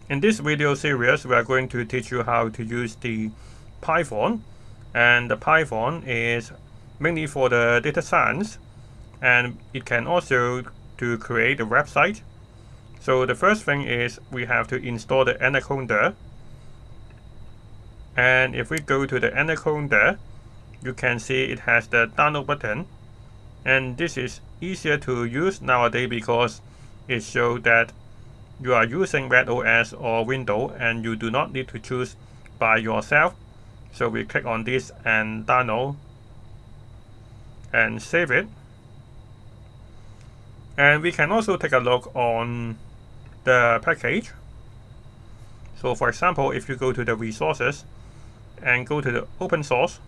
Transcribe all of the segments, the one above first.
In this video series, we are going to teach you how to use the Python, and the Python is mainly for the data science, and it can also to create a website. So the first thing is we have to install the Anaconda, and if we go to the Anaconda, you can see it has the download button, and this is easier to use nowadays because it shows that you are using macOS or Windows and you do not need to choose by yourself. So we click on this and download and save it. And we can also take a look on the package. So for example, if you go to the resources and go to the open source,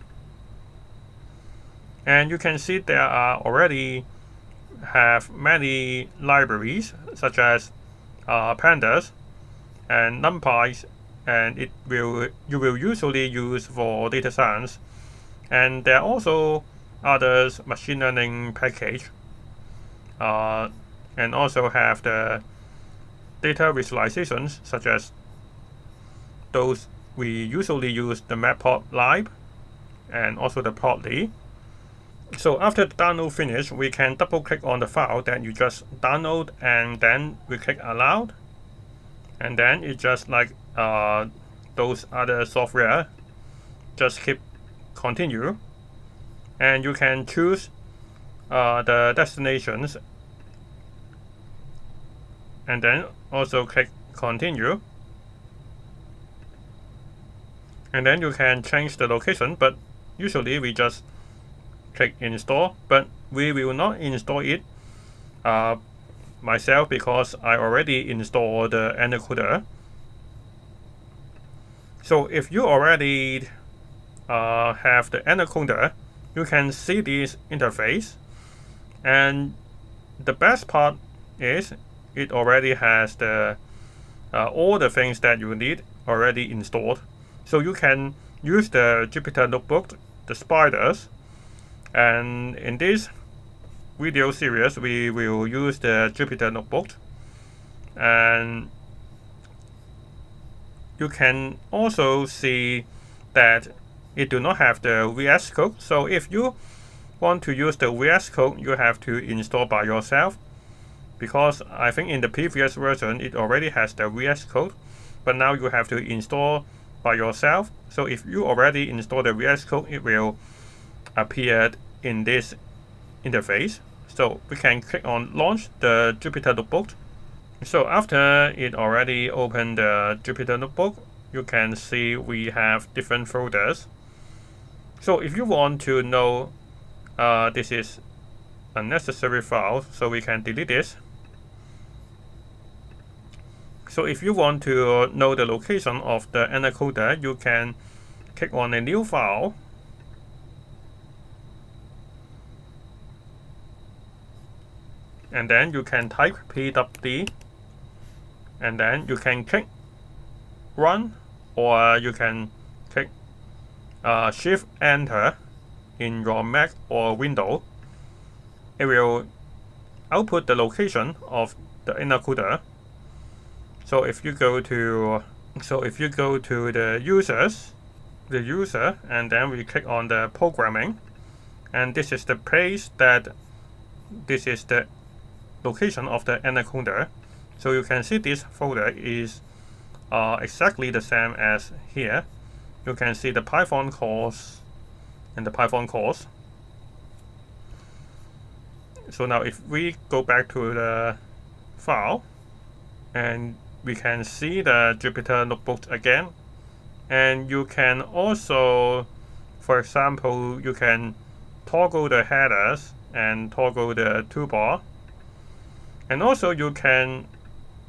and you can see there are already have many libraries such as pandas and numpy, and you will usually use for data science. And there are also others machine learning package, and also have the data visualizations such as those we usually use the matplotlib and also the plotly. So after the download finish, we can double click on the file that you just download, and then we click allow, and then it's just like those other software, just keep continue, and you can choose the destinations, and then also click continue, and then you can change the location, but usually we just click install, but we will not install it myself because I already installed the Anaconda. So if you already have the Anaconda, you can see this interface, and the best part is it already has the all the things that you need already installed. So you can use the Jupyter Notebook, the Spyders. And in this video series, we will use the Jupyter Notebook, and you can also see that it do not have the VS Code. So if you want to use the VS Code, you have to install by yourself, because I think in the previous version it already has the VS Code, but now you have to install by yourself. So if you already install the VS Code, it will appear in this interface. So we can click on launch the Jupyter Notebook. So after it already opened the Jupyter Notebook, you can see we have different folders. So if you want to know this is unnecessary file, so we can delete this. So if you want to know the location of the Anaconda, you can click on a new file, and then you can type pwd, and then you can click run, or you can click shift enter in your Mac or Windows. It will output the location of the Anaconda. So if you go to the user, and then we click on the programming, and this is the place that this is the location of the Anaconda. So you can see this folder is exactly the same as here. You can see the Python course and the Python course. So now if we go back to the file, and we can see the Jupyter Notebook again, and you can also, for example, you can toggle the headers and toggle the toolbar, and also you can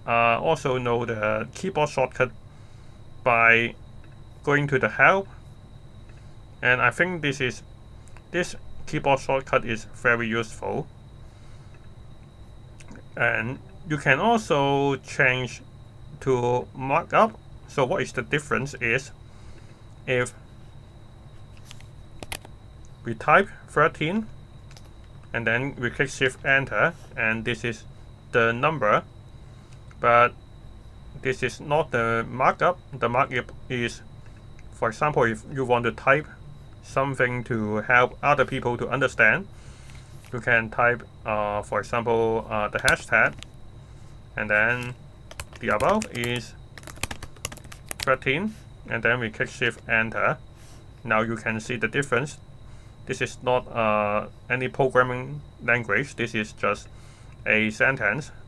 also know the keyboard shortcut by going to the help, and I think this keyboard shortcut is very useful. And you can also change to markup. So what is the difference is, if we type 13 and then we click shift enter, and this is the number, but this is not the markup. The markup is, for example, if you want to type something to help other people to understand, you can type, for example, the hashtag, and then the above is 13, and then we click Shift Enter. Now you can see the difference. This is not any programming language. This is just a sentence